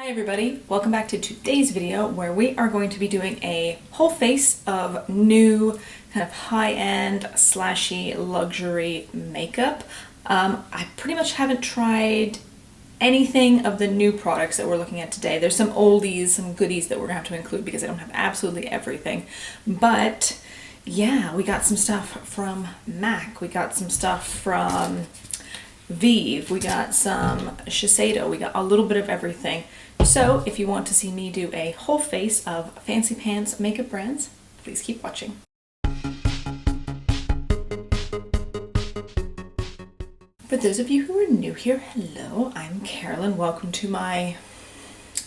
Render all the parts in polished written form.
Hi everybody, welcome back to today's video where we are going to be doing a whole face of new kind of high-end slashy luxury makeup. I pretty much haven't tried anything of the new products that we're looking at today. There's some oldies, some goodies that we're gonna have to include because I don't have absolutely everything. But yeah, we got some stuff from MAC, we got some stuff from Vieve, we got some Shisedo, we got a little bit of everything. So if you want to see me do a whole face of fancy pants makeup brands, please keep watching. For those of you who are new here, hello, I'm Carolyn. Welcome to my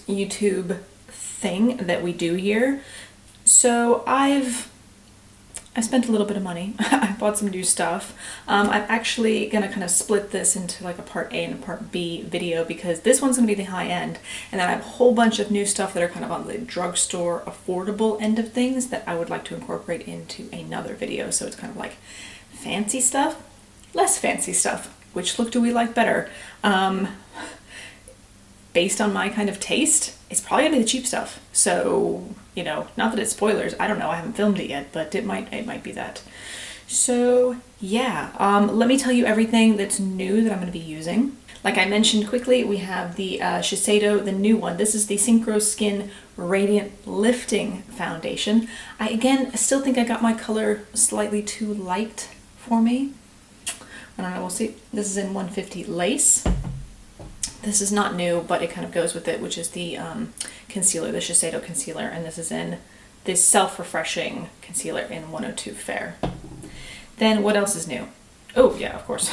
YouTube thing that we do here. So I spent a little bit of money. I bought some new stuff. I'm actually gonna kind of split this into like a part A and a part B video because this one's gonna be the high end, and then I have a whole bunch of new stuff that are kind of on the drugstore affordable end of things that I would like to incorporate into another video. So it's kind of like fancy stuff, less fancy stuff. Which look do we like better? Based on my kind of taste, it's probably gonna be the cheap stuff. So, you know, not that it's spoilers, I don't know, I haven't filmed it yet, but it might be that. So yeah, let me tell you everything that's new that I'm gonna be using. Like I mentioned quickly, we have the Shisedo, the new one. This is the Synchro Skin Radiant Lifting Foundation. I again still think I got my color slightly too light for me. I don't know, we'll see. This is in 150 Lace. This is not new, but it kind of goes with it, which is the concealer, the Shisedo concealer, and this is in this self-refreshing concealer in 102 Fair. Then what else is new? Oh yeah, of course.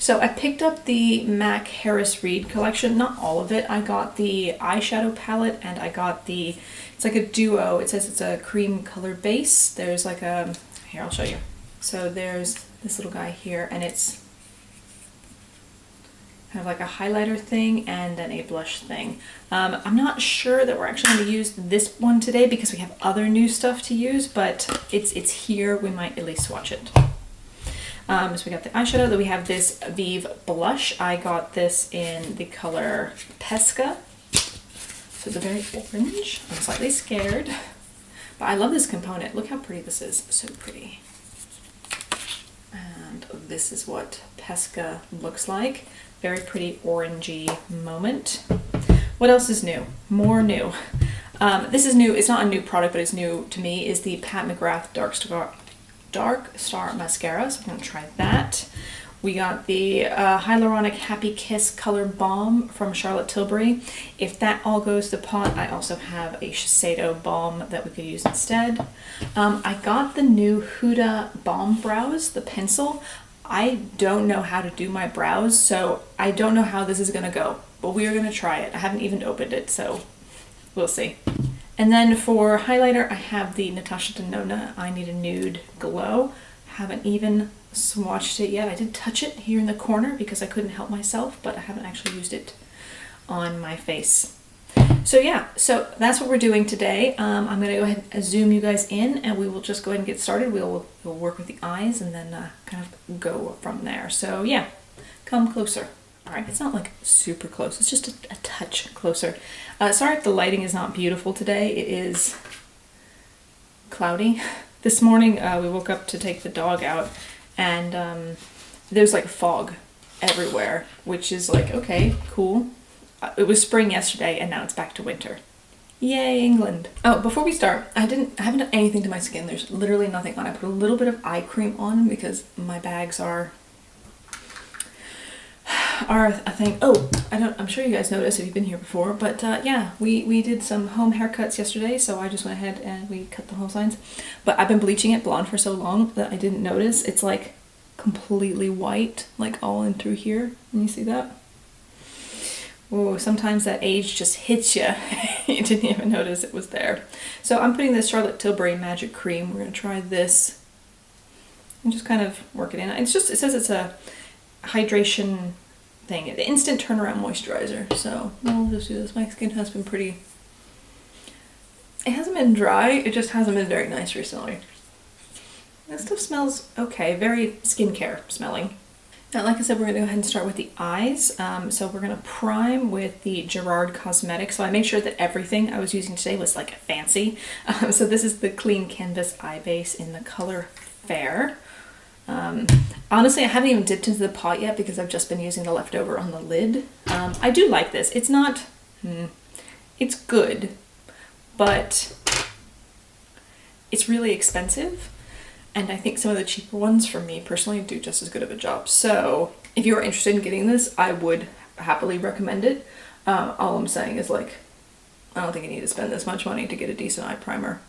So I picked up the MAC Harris Reed collection, not all of it. I got the eyeshadow palette and I got the, it's like a duo. It says it's a cream color base. There's like a, here I'll show you. So there's this little guy here and it's kind of like a highlighter thing and then a blush thing. I'm not sure that we're actually going to use this one today because we have other new stuff to use, but it's here. We might at least swatch it. So we got the eyeshadow. Then we have this Vieve blush. I got this in the color Pesca. So it's a very orange. I'm slightly scared, but I love this component. Look how pretty this is. So pretty. And this is what Pesca looks like. Very pretty orangey moment. What else is new? More new. This is new. It's not a new product, but it's new to me. Is the Pat McGrath Dark Star Mascara. So I'm gonna try that. We got the Hyaluronic Happikiss Color Balm from Charlotte Tilbury. If that all goes to pot, I also have a Shisedo balm that we could use instead. I got the new Huda Balm Brows, the pencil. I don't know how to do my brows, so I don't know how this is gonna go, but we are gonna try it. I haven't even opened it, so we'll see. And then for highlighter, I have the Natasha Denona I Need a Nude Glow. Haven't even swatched it yet. I did touch it here in the corner because I couldn't help myself, but I haven't actually used it on my face. So yeah, so that's what we're doing today. I'm gonna go ahead and zoom you guys in and we will just go ahead and get started. We'll work with the eyes and then kind of go from there. So yeah, come closer. All right, it's not like super close, it's just a touch closer. Sorry if the lighting is not beautiful today. It is cloudy. This morning we woke up to take the dog out and there's like fog everywhere, which is like, okay, cool. It was spring yesterday and now it's back to winter. Yay, England. Oh, before we start, I haven't done anything to my skin. There's literally nothing on. I put a little bit of eye cream on because my bags are a thing. Oh, I'm sure you guys noticed if you've been here before, but yeah, we did some home haircuts yesterday, so I just went ahead and we cut the whole sides. But I've been bleaching it blonde for so long that I didn't notice. It's like completely white, like all in through here. Can you see that? Oh, sometimes that age just hits you. You didn't even notice it was there. So I'm putting this Charlotte Tilbury Magic Cream. We're gonna try this and just kind of work it in. It says it's a hydration thing, the instant turnaround moisturizer. So we'll just do this. My skin has been pretty, it hasn't been dry, it just hasn't been very nice recently. That stuff smells okay, very skincare smelling. Like I said, we're going to go ahead and start with the eyes. So we're going to prime with the Gerard Cosmetics. So I made sure that everything I was using today was like fancy. So this is the Clean Canvas Eye Base in the color Fair. Honestly, I haven't even dipped into the pot yet because I've just been using the leftover on the lid. I do like this. It's not, it's good, but it's really expensive. And I think some of the cheaper ones for me personally do just as good of a job. So if you are interested in getting this, I would happily recommend it. All I'm saying is like, I don't think you need to spend this much money to get a decent eye primer.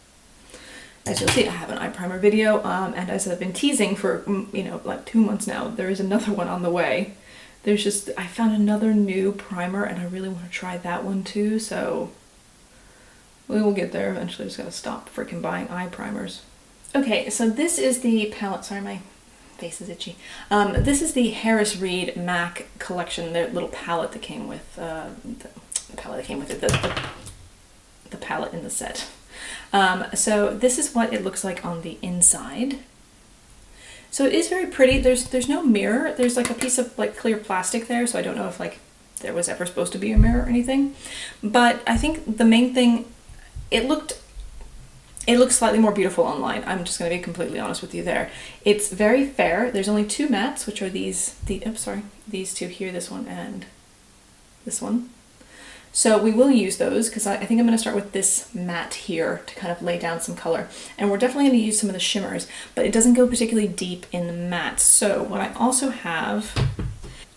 As you'll see, I have an eye primer video, and as I've been teasing for, you know, like 2 months now, there is another one on the way. There's just, I found another new primer and I really want to try that one too, so we will get there eventually. Just gotta stop freaking buying eye primers. Okay, so this is the palette, sorry my face is itchy. This is the Harris Reed MAC collection, the little palette that came with, the palette that came with it, the palette in the set. So this is what it looks like on the inside. So it is very pretty. There's no mirror. There's like a piece of like clear plastic there, so I don't know if like there was ever supposed to be a mirror or anything. But I think the main thing, it looked slightly more beautiful online. I'm just going to be completely honest with you there. It's very fair. There's only 2 mattes, which are these two here, this one and this one. So we will use those because I think I'm going to start with this matte here to kind of lay down some color. And we're definitely going to use some of the shimmers, but it doesn't go particularly deep in the mattes. So what I also have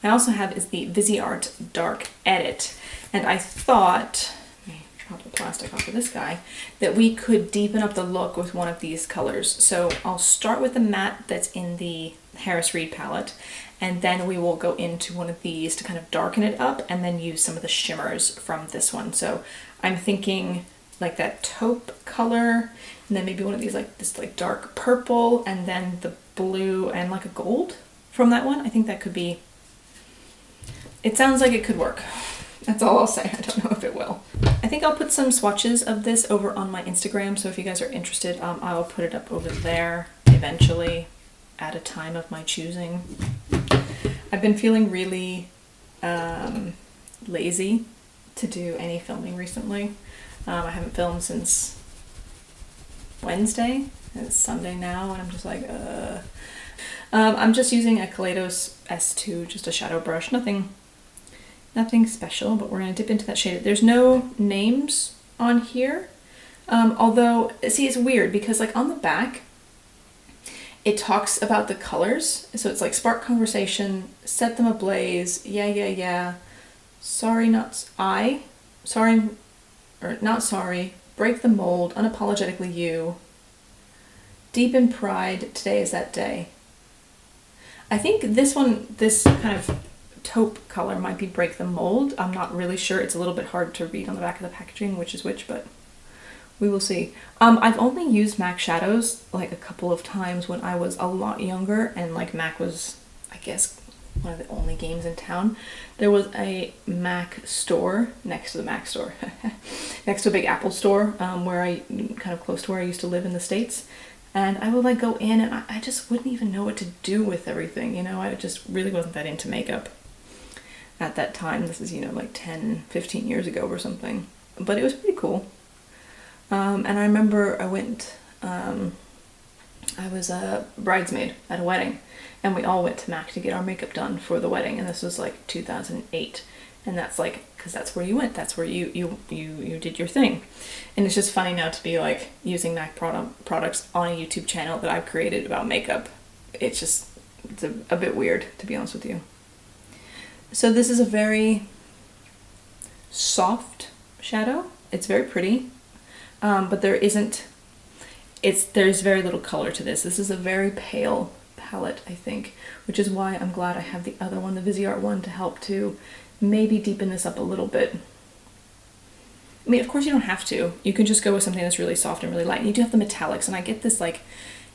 is the Viseart Dark Edit. And I thought, let me drop the plastic off of this guy, that we could deepen up the look with one of these colors. So I'll start with the matte that's in the Harris Reed palette, and then we will go into one of these to kind of darken it up and then use some of the shimmers from this one. So I'm thinking like that taupe color, and then maybe one of these like this like dark purple, and then the blue and like a gold from that one. I think that could be, it sounds like it could work. That's all I'll say. I don't know if it will. I think I'll put some swatches of this over on my Instagram, so if you guys are interested, I will put it up over there eventually at a time of my choosing. I've been feeling really lazy to do any filming recently. I haven't filmed since Wednesday, and it's Sunday now, and I'm just like, I'm just using a Kaleidos S2, just a shadow brush, nothing special, but we're gonna dip into that shade. There's no names on here, although, see, it's weird because like on the back, it talks about the colors. So it's like spark conversation, set them ablaze, yeah, sorry, not sorry, break the mold, unapologetically you, deep in pride, today is that day. I think this one, this kind of taupe color might be break the mold. I'm not really sure. It's a little bit hard to read on the back of the packaging which is which, but we will see. I've only used MAC shadows like a couple of times when I was a lot younger, and like MAC was, I guess, one of the only games in town. There was a MAC store next to the MAC store, next to a big Apple store, where I, kind of close to where I used to live in the States. And I would like go in and I just wouldn't even know what to do with everything, you know? I just really wasn't that into makeup at that time. This is, you know, like 10, 15 years ago or something. But it was pretty cool. And I remember I went, I was a bridesmaid at a wedding, and we all went to MAC to get our makeup done for the wedding, and this was like 2008, and that's like, because that's where you went, that's where you did your thing. And it's just funny now to be like using MAC products on a YouTube channel that I've created about makeup. It's a bit weird, to be honest with you. So this is a very soft shadow. It's very pretty. But there's very little color to this. This is a very pale palette, I think, which is why I'm glad I have the other one, the Viseart one, to help to maybe deepen this up a little bit. I mean, of course you don't have to. You can just go with something that's really soft and really light. And you do have the metallics, and I get this, like,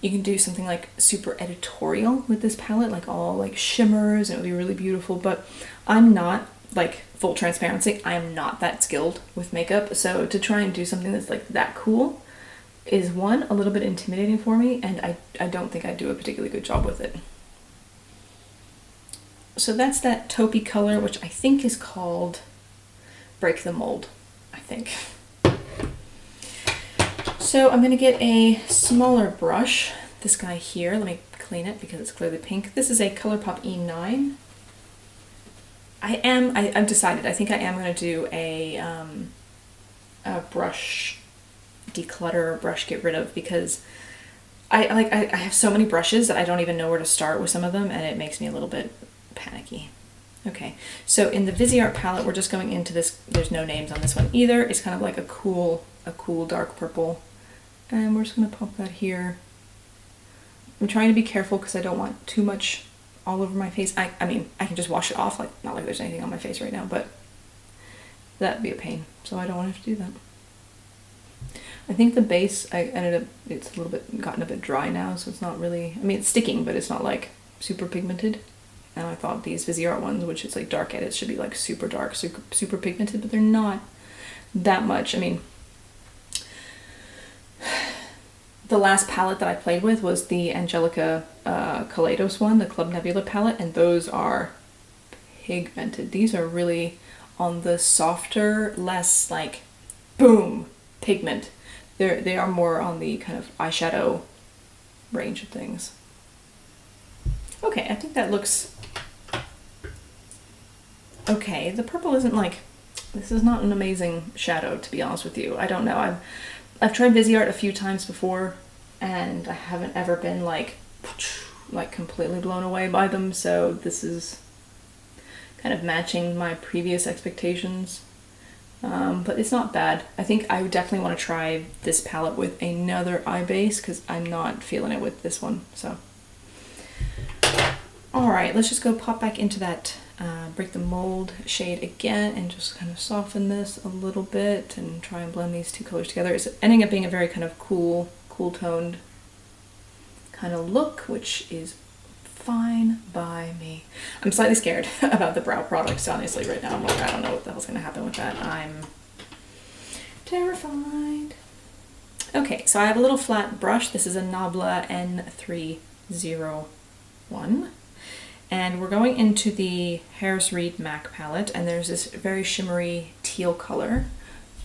you can do something like super editorial with this palette, like all like shimmers, and it would be really beautiful, but I'm not, like, full transparency, I am not that skilled with makeup, so to try and do something that's like that cool is, one, a little bit intimidating for me, and I don't think I do a particularly good job with it. So that's that taupey color, which I think is called Break the Mold, I think. So I'm gonna get a smaller brush, this guy here. Let me clean it because it's clearly pink. This is a ColourPop E9. I've decided, I think I am gonna do a brush declutter, brush get rid of, because I have so many brushes that I don't even know where to start with some of them, and it makes me a little bit panicky. Okay, so in the Viseart palette, we're just going into this, there's no names on this one either. It's kind of like a cool dark purple. And we're just gonna pop that here. I'm trying to be careful because I don't want too much all over my face. I mean, I can just wash it off, like, not like there's anything on my face right now, but that'd be a pain. So I don't want to have to do that. I think the base, it's a little bit, gotten a bit dry now, so it's not really, I mean, it's sticking, but it's not like super pigmented. And I thought these Viseart ones, which is like dark edits, should be like super dark, super pigmented, but they're not that much. I mean, the last palette that I played with was the Angelica Kaleidos one, the Club Nebula palette, and those are pigmented. These are really on the softer, less like boom pigment. They are more on the kind of eyeshadow range of things. Okay, I think that looks okay. The purple isn't like, this is not an amazing shadow, to be honest with you. I don't know. I've tried Viseart a few times before, and I haven't ever been like completely blown away by them, so this is kind of matching my previous expectations. But it's not bad. I think I would definitely want to try this palette with another eye base, because I'm not feeling it with this one, so. Alright, let's just go pop back into that Break the Mold shade again and just kind of soften this a little bit and try and blend these two colors together. It's ending up being a very kind of cool toned kind of look, which is fine by me. I'm slightly scared about the brow products, honestly, right now. I'm like, I don't know what the hell's going to happen with that. I'm terrified. Okay, so I have a little flat brush. This is a Nabla N301. And we're going into the Harris Reed MAC palette, and there's this very shimmery teal color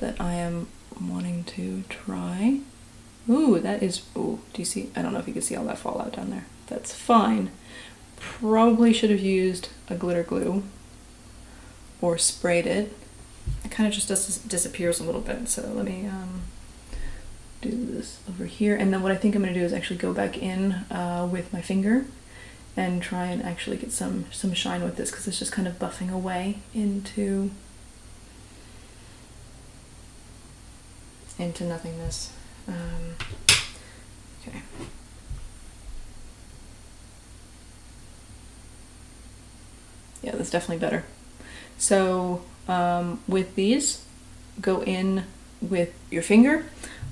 that I am wanting to try. Ooh, that is, ooh, do you see? I don't know if you can see all that fallout down there. That's fine. Probably should have used a glitter glue or sprayed it. It kind of just disappears a little bit, so let me do this over here. And then what I think I'm going to do is actually go back in with my finger and try and actually get some shine with this, because it's just kind of buffing away into nothingness. Okay. Yeah, that's definitely better. So with these, go in with your finger,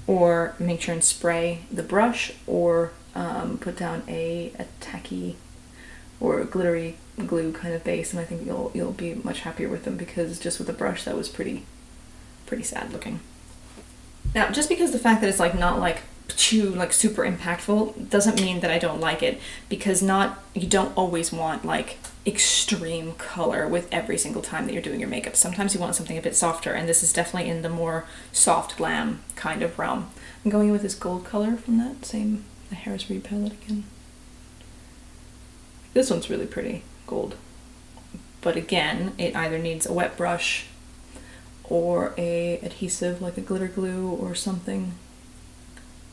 or make sure and spray the brush, or put down a tacky or glittery glue kind of base, and I think you'll be much happier with them, because just with the brush that was pretty sad looking. Now, just because the fact that it's like not like super impactful doesn't mean that I don't like it, because you don't always want like extreme color with every single time that you're doing your makeup. Sometimes you want something a bit softer, and this is definitely in the more soft glam kind of realm. I'm going with this gold color from the Harris Reed palette again. This one's really pretty, gold. But again, it either needs a wet brush or a adhesive like a glitter glue or something.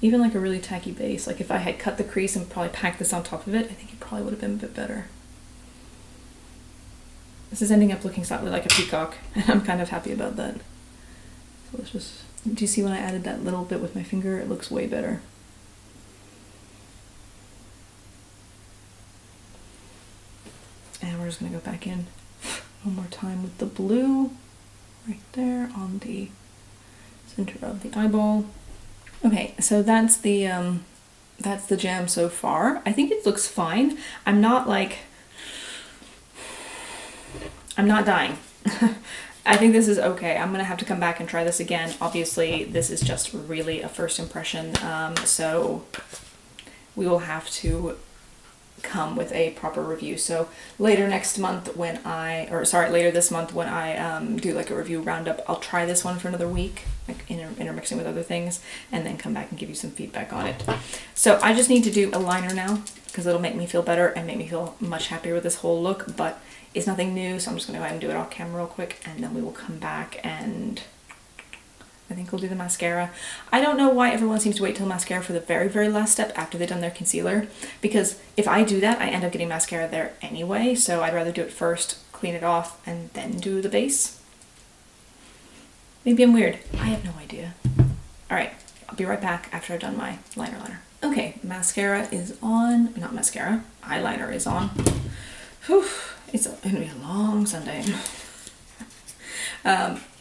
Even like a really tacky base. Like if I had cut the crease and probably packed this on top of it, I think it probably would have been a bit better. This is ending up looking slightly like a peacock, and I'm kind of happy about that. So let's just, do you see when I added that little bit with my finger? It looks way better. And we're just gonna go back in one more time with the blue right there on the center of the eyeball. Okay, so that's the jam so far. I think it looks fine. I'm not dying. I think this is okay. I'm gonna have to come back and try this again. Obviously, this is just really a first impression, so we will have to come with a proper review. So later this month when I do like a review roundup, I'll try this one for another week, like intermixing with other things, and then come back and give you some feedback on it. So I just need to do a liner now because it'll make me feel better and make me feel much happier with this whole look, but it's nothing new, so I'm just gonna go ahead and do it off camera real quick, and then we will come back and I think we'll do the mascara. I don't know why everyone seems to wait till mascara for the very, very last step after they've done their concealer, because if I do that, I end up getting mascara there anyway, so I'd rather do it first, clean it off, and then do the base. Maybe I'm weird. I have no idea. Alright, I'll be right back after I've done my liner. Okay, mascara is on. Not mascara, eyeliner is on. Whew, it's gonna be a long Sunday.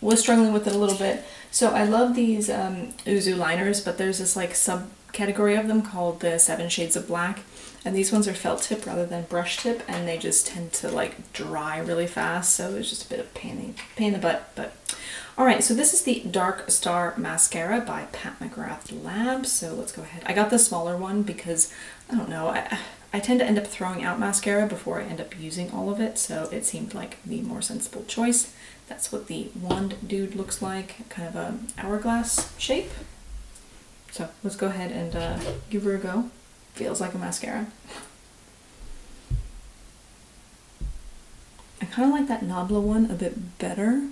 Was struggling with it a little bit. So I love these Uzu liners, but there's this like subcategory of them called the 7 Shades of Black, and these ones are felt tip rather than brush tip, and they just tend to like dry really fast, so it's just a bit of pain in the butt. But all right, so this is the Dark Star Mascara by Pat McGrath Labs. So let's go ahead. I got the smaller one because I don't know, I tend to end up throwing out mascara before I end up using all of it, so it seemed like the more sensible choice. That's what the wand dude looks like, kind of a hourglass shape. So let's go ahead and give her a go. Feels like a mascara. I kind of like that Nabla one a bit better.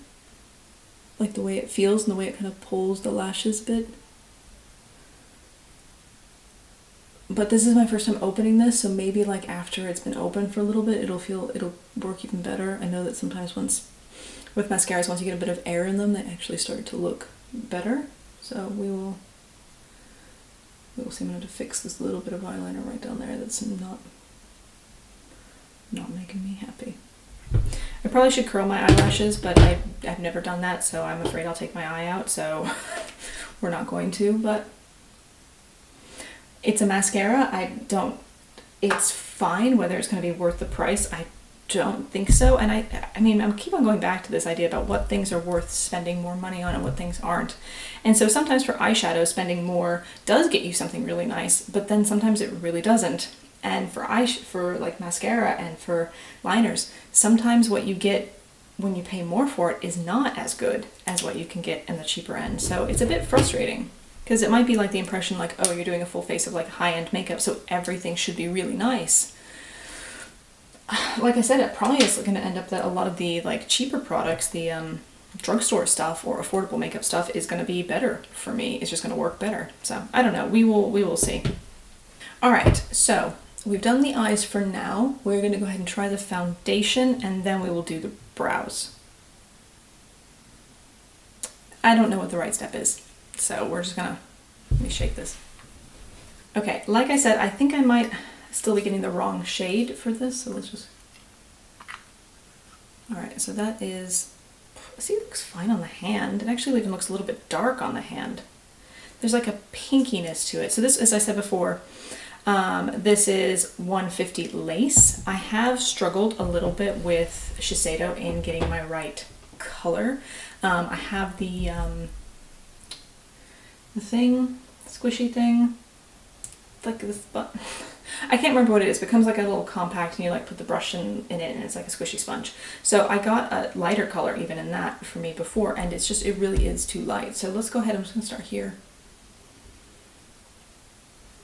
Like the way it feels and the way it kind of pulls the lashes a bit. But this is my first time opening this, so maybe like after it's been open for a little bit, it'll work even better. I know that sometimes with mascaras, once you get a bit of air in them, they actually start to look better. So we will see. I'm going to fix this little bit of eyeliner right down there that's not making me happy. I probably should curl my eyelashes, but I've never done that, so I'm afraid I'll take my eye out, so we're not going to, but it's a mascara. It's fine. Whether it's going to be worth the price, I don't think so. And I mean, I keep on going back to this idea about what things are worth spending more money on and what things aren't. And so sometimes for eyeshadow, spending more does get you something really nice, but then sometimes it really doesn't. And for like mascara and for liners, sometimes what you get when you pay more for it is not as good as what you can get in the cheaper end. So it's a bit frustrating, because it might be like the impression like, oh, you're doing a full face of like high-end makeup, so everything should be really nice. Like I said, it probably is going to end up that a lot of the like cheaper products, the drugstore stuff or affordable makeup stuff, is going to be better for me. It's just going to work better. So I don't know. We will see. All right. So we've done the eyes for now. We're going to go ahead and try the foundation, and then we will do the brows. I don't know what the right step is, so we're just gonna, let me shake this. Okay, like I said, I think I might still be getting the wrong shade for this, so let's just... Alright, so that is... See, it looks fine on the hand. It actually even looks a little bit dark on the hand. There's like a pinkiness to it. So this, as I said before, this is 150 lace. I have struggled a little bit with Shisedo in getting my right color. I have the thing, squishy thing, like this, but I can't remember what it is. It becomes like a little compact, and you like put the brush in it, and it's like a squishy sponge. So I got a lighter color even in that for me before, and it's just, it really is too light. So let's go ahead, I'm just gonna start here.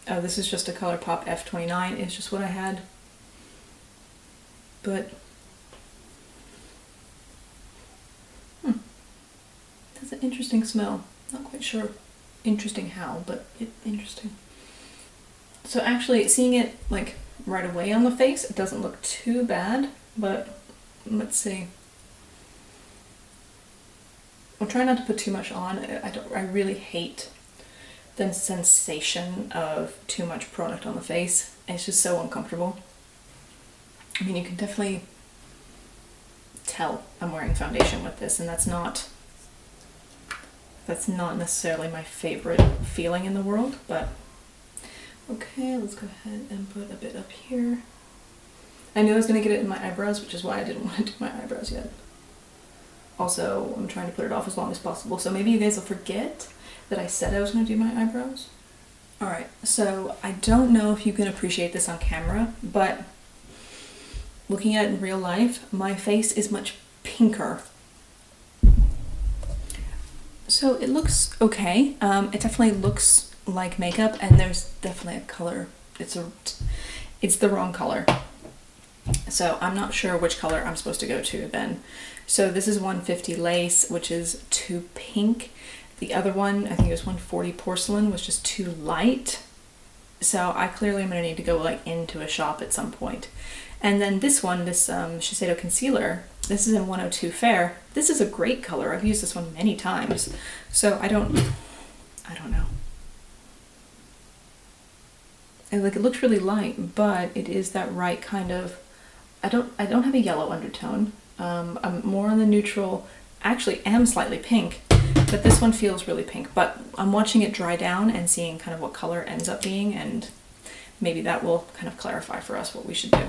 Oh, this is just a ColourPop F29, it's just what I had. But, that's an interesting smell. Not quite sure interesting how, but interesting. So actually, seeing it like right away on the face, it doesn't look too bad, but let's see. I'll try not to put too much on. I really hate the sensation of too much product on the face. It's just so uncomfortable. I mean, you can definitely tell I'm wearing foundation with this, and that's not necessarily my favorite feeling in the world, but okay, let's go ahead and put a bit up here. I knew I was going to get it in my eyebrows, which is why I didn't want to do my eyebrows yet. Also, I'm trying to put it off as long as possible, so maybe you guys will forget that I said I was going to do my eyebrows. All right, so I don't know if you can appreciate this on camera, but looking at it in real life, my face is much pinker. So it looks okay. It definitely looks like makeup, and there's definitely a color. It's the wrong color. So I'm not sure which color I'm supposed to go to then. So this is 150 lace, which is too pink. The other one, I think it was 140 porcelain, was just too light. So I clearly am gonna need to go like into a shop at some point. And then this one, this Shisedo concealer, this is in 102 Fair. This is a great color. I've used this one many times. So I don't know. And like it looks really light, but it is that right kind of, I don't have a yellow undertone. I'm more on the neutral, actually am slightly pink, but this one feels really pink. But I'm watching it dry down and seeing kind of what color it ends up being, and maybe that will kind of clarify for us what we should do.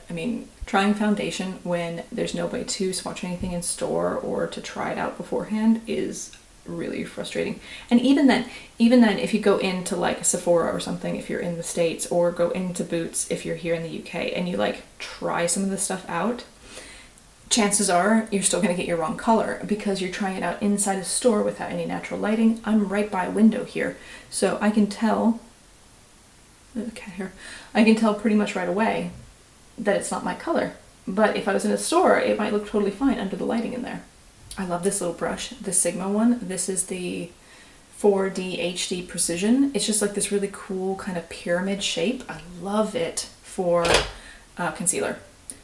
I mean, trying foundation when there's no way to swatch anything in store or to try it out beforehand is really frustrating. And even then, if you go into like Sephora or something, if you're in the States, or go into Boots if you're here in the UK, and you like try some of this stuff out, chances are you're still going to get your wrong color because you're trying it out inside a store without any natural lighting. I'm right by a window here, so I can tell, I can tell pretty much right away that it's not my color. But if I was in a store, it might look totally fine under the lighting in there. I love this little brush, the Sigma one. This is the 4D HD Precision. It's just like this really cool kind of pyramid shape. I love it for concealer.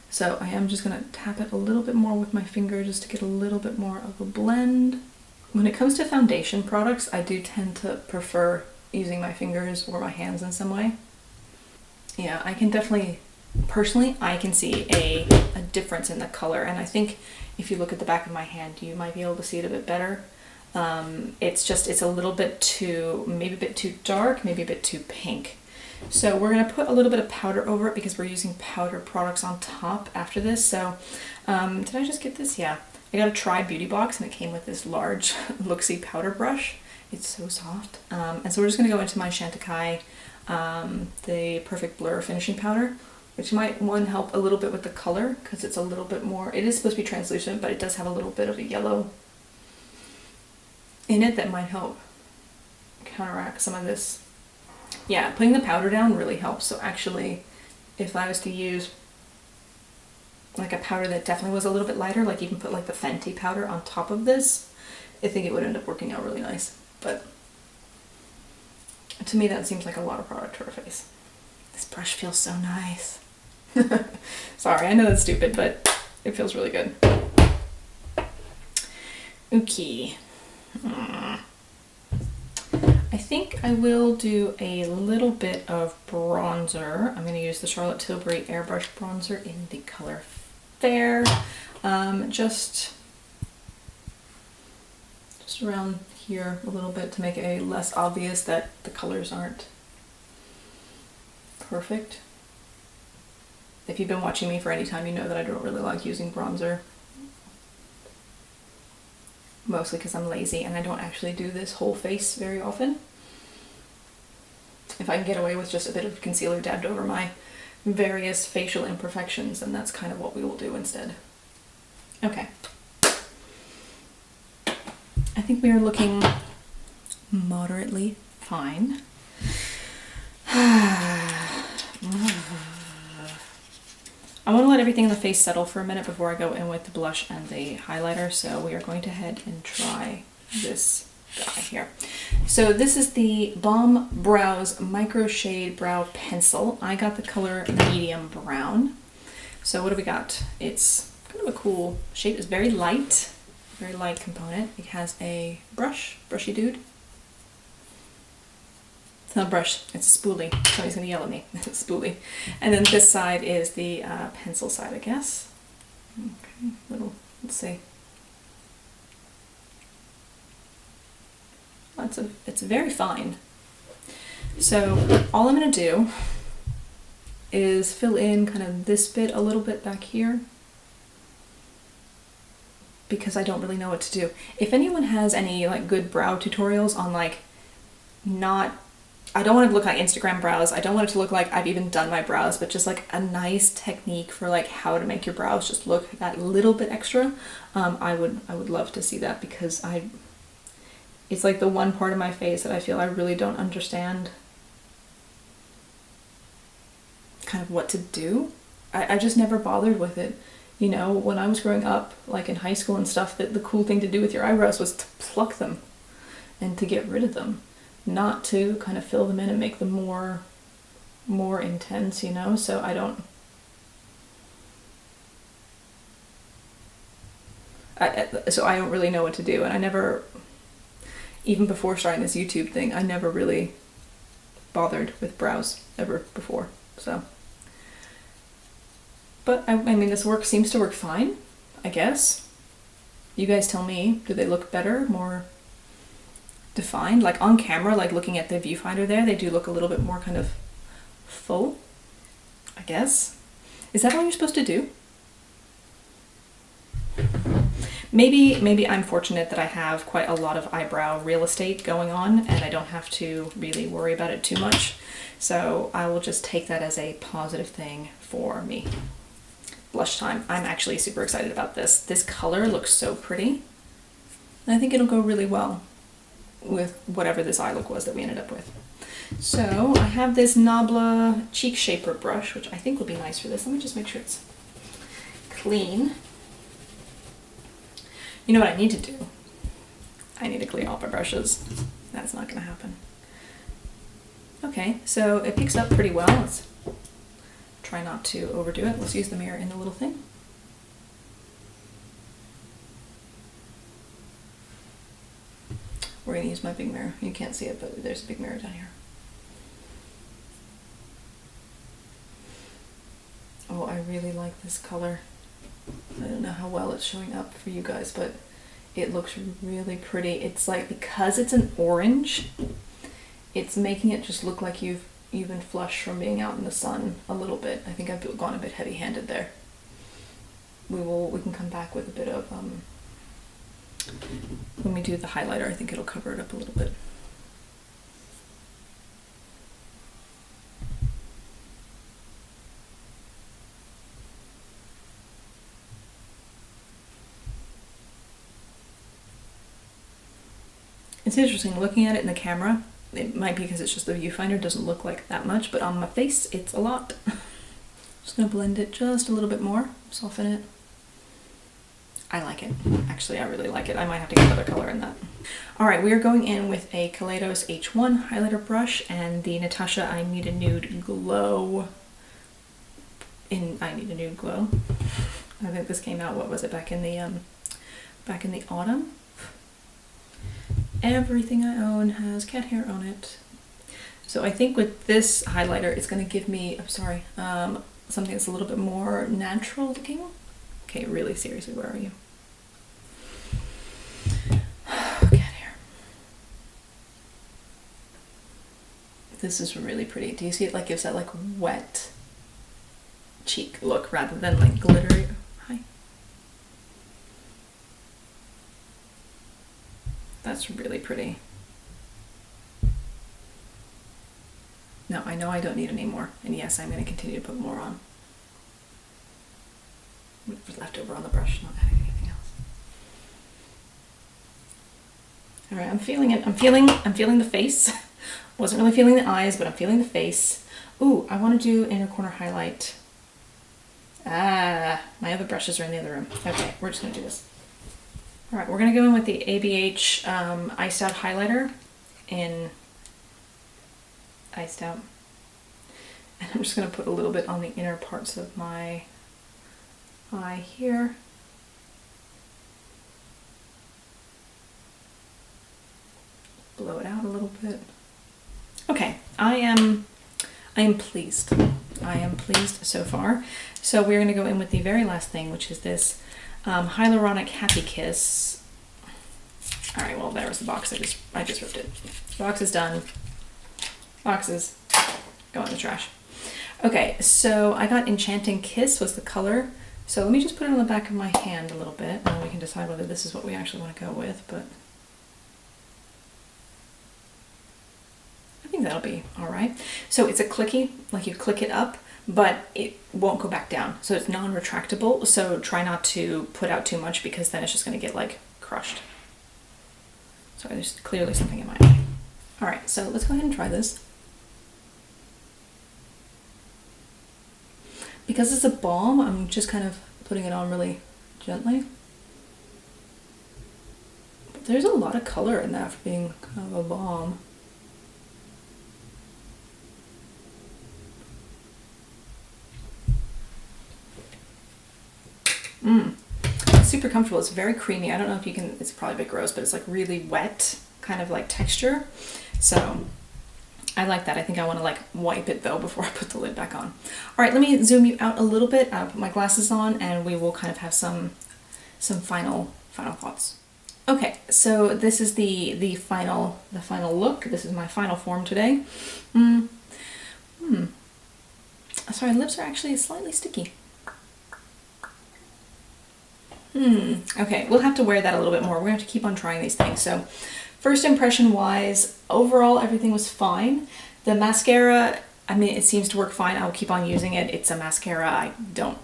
So I am just gonna tap it a little bit more with my finger just to get a little bit more of a blend. When it comes to foundation products, I do tend to prefer using my fingers or my hands in some way. Yeah, I can definitely, personally, I can see a difference in the color, and I think if you look at the back of my hand, you might be able to see it a bit better. It's a little bit too, maybe a bit too dark, maybe a bit too pink. So we're gonna put a little bit of powder over it because we're using powder products on top after this. So, did I just get this? Yeah. I got a Try Beauty box and it came with this large Luxie powder brush. It's so soft. And so we're just gonna go into my Chantecaille, the Perfect Blur finishing powder, which might, one, help a little bit with the color because it's a little bit more, it is supposed to be translucent, but it does have a little bit of a yellow in it that might help counteract some of this. Yeah, putting the powder down really helps. So actually, if I was to use like a powder that definitely was a little bit lighter, like even put like the Fenty powder on top of this, I think it would end up working out really nice. But to me, that seems like a lot of product for a face. This brush feels so nice. Sorry, I know that's stupid, but it feels really good. Okay. I think I will do a little bit of bronzer. I'm going to use the Charlotte Tilbury Airbrush bronzer in the color Fair. Just around here a little bit to make it less obvious that the colors aren't perfect. If you've been watching me for any time, you know that I don't really like using bronzer. Mostly because I'm lazy and I don't actually do this whole face very often. If I can get away with just a bit of concealer dabbed over my various facial imperfections, then that's kind of what we will do instead. Okay. I think we are looking moderately fine. I want to let everything in the face settle for a minute before I go in with the blush and the highlighter, so we are going to head and try this guy here. So this is the Balm Brows Microshade Brow Pencil. I got the color medium brown. So what do we got? It's kind of a cool shape. It's very light component. It has a brushy dude. It's not a brush, it's a spoolie. Somebody's gonna yell at me. It's a spoolie. And then this side is the pencil side, I guess. Okay, let's see. It's very fine. So all I'm gonna do is fill in kind of this bit a little bit back here, because I don't really know what to do. If anyone has any like good brow tutorials on like not, I don't want it to look like Instagram brows. I don't want it to look like I've even done my brows, but just like a nice technique for like how to make your brows just look that little bit extra. I would love to see that, because it's like the one part of my face that I feel I really don't understand kind of what to do. I just never bothered with it. You know, when I was growing up, like in high school and stuff, that the cool thing to do with your eyebrows was to pluck them and to get rid of them, not to kind of fill them in and make them more intense, you know? So I don't really know what to do. And I never, even before starting this YouTube thing, I never really bothered with brows ever before, so. But I mean, this seems to work fine, I guess. You guys tell me, do they look better, more defined? Like on camera, like looking at the viewfinder there, they do look a little bit more kind of full, I guess. Is that all you're supposed to do? Maybe I'm fortunate that I have quite a lot of eyebrow real estate going on and I don't have to really worry about it too much. So I will just take that as a positive thing for me. Blush time. I'm actually super excited about this. This color looks so pretty. And I think it'll go really well with whatever this eye look was that we ended up with. So I have this Nabla cheek shaper brush, which I think will be nice for this. Let me just make sure it's clean. You know what I need to do? I need to clean all my brushes. That's not gonna happen. Okay, so it picks up pretty well. Let's try not to overdo it. Let's use the mirror in the little thing. We're gonna use my big mirror. You can't see it, but there's a big mirror down here. Oh, I really like this color. I don't know how well it's showing up for you guys, but it looks really pretty. It's like, because it's an orange, it's making it just look like you've been flushed from being out in the sun a little bit. I think I've gone a bit heavy-handed there. We can come back with a bit of, when we do the highlighter, I think it'll cover it up a little bit. It's interesting looking at it in the camera. It might be because it's just the viewfinder, doesn't look like that much, but on my face it's a lot. Just gonna blend it just a little bit more, soften it. I like it. Actually, I really like it. I might have to get another color in that. All right, we are going in with a Kaleidos H1 highlighter brush and the Natasha I Need a Nude Glow. I Need a Nude Glow. I think this came out, what was it, back in the autumn? Everything I own has cat hair on it. So I think with this highlighter, it's going to give me, I'm sorry, something that's a little bit more natural looking. Okay, really seriously, where are you? Cat hair. This is really pretty. Do you see it like gives that like wet cheek look rather than like glittery? Hi. That's really pretty. No, I know I don't need any more. And yes, I'm going to continue to put more on. What's left over on the brush, not adding anything else. All right, I'm feeling it. I'm feeling the face. Wasn't really feeling the eyes, but I'm feeling the face. Ooh, I want to do inner corner highlight. Ah, my other brushes are in the other room. Okay, we're just going to do this. All right, we're going to go in with the ABH Iced Out highlighter in Iced Out. And I'm just going to put a little bit on the inner parts of my eye here. Blow it out a little bit. Okay, I am pleased. I am pleased so far. So we're going to go in with the very last thing, which is this Hyaluronic Happikiss. All right, well, there was the box. I just ripped it. The box is done. Boxes go in the trash. Okay, so I got Enchanting Kiss was the color. So let me just put it on the back of my hand a little bit, and then we can decide whether this is what we actually want to go with. But I think that'll be all right. So it's a clicky, like you click it up, but it won't go back down. So it's non-retractable. So try not to put out too much because then it's just going to get like crushed. Sorry, there's clearly something in my eye. All right, so let's go ahead and try this. Because it's a balm, I'm just kind of putting it on really gently. But there's a lot of color in that for being kind of a balm. It's super comfortable. It's very creamy. I don't know if you can, it's probably a bit gross, but it's like really wet, kind of like texture. So I like that. I think I want to like wipe it though before I put the lid back on. All right, let me zoom you out a little bit. I'll put my glasses on and we will kind of have some final thoughts. Okay, so this is the final look. This is my final form today. Sorry, lips are actually slightly sticky. Okay, we'll have to wear that a little bit more. We're gonna have to keep on trying these things. So first impression wise, overall everything was fine. The mascara, I mean, it seems to work fine. I'll keep on using it. It's a mascara. I don't,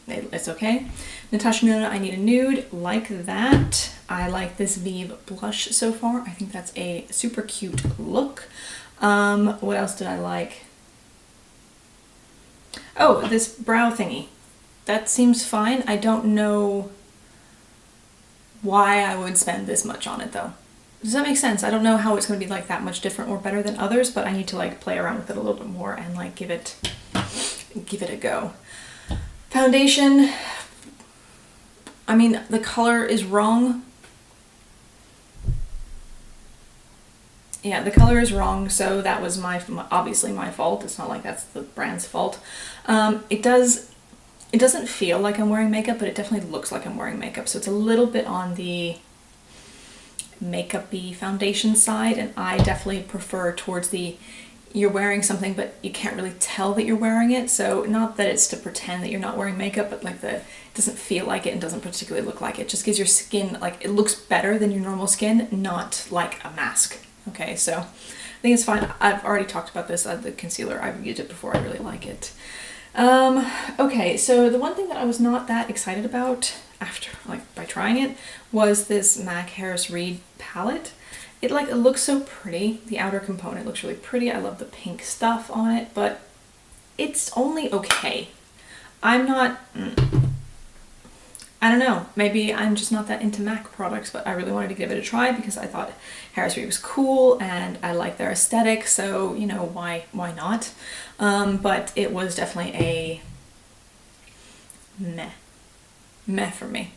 it's okay. Natasha, I need a nude, like that. I like this Vieve blush so far. I think that's a super cute look. What else did I like? Oh, this brow thingy. That seems fine. I don't know why I would spend this much on it though. Does that make sense? I don't know how it's going to be like that much different or better than others, but I need to like play around with it a little bit more and like give it a go. Foundation, I mean, the color is wrong. Yeah, the color is wrong, so that was obviously my fault. It's not like that's the brand's fault. It doesn't feel like I'm wearing makeup, but it definitely looks like I'm wearing makeup. So it's a little bit on the makeup-y foundation side, and I definitely prefer towards the you're wearing something but you can't really tell that you're wearing it. So not that it's to pretend that you're not wearing makeup, but like it doesn't feel like it and doesn't particularly look like it. It just gives your skin, like, it looks better than your normal skin, not like a mask. Okay, so I think it's fine. I've already talked about this, the concealer. I've used it before. I really like it. Okay, so the one thing that I was not that excited about after, like, by trying it was this MAC Harris Reed palette. It looks so pretty. The outer component looks really pretty. I love the pink stuff on it, but it's only okay. I'm not, I don't know, maybe I'm just not that into MAC products, but I really wanted to give it a try because I thought Harris Reed was cool and I like their aesthetic, so, you know, why not? But it was definitely a meh for me.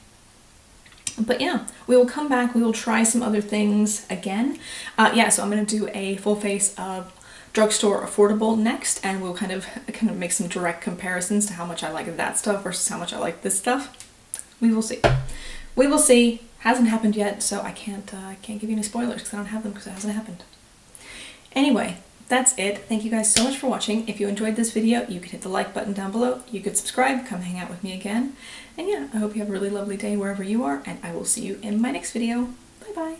But yeah, we will come back, we will try some other things again. Yeah, so I'm going to do a full face of drugstore affordable next, and we'll kind of make some direct comparisons to how much I like that stuff versus how much I like this stuff. We will see. We will see. Hasn't happened yet, so I can't give you any spoilers because I don't have them because it hasn't happened. Anyway, that's it. Thank you guys so much for watching. If you enjoyed this video, you could hit the like button down below. You could subscribe, come hang out with me again. And yeah, I hope you have a really lovely day wherever you are, and I will see you in my next video. Bye bye.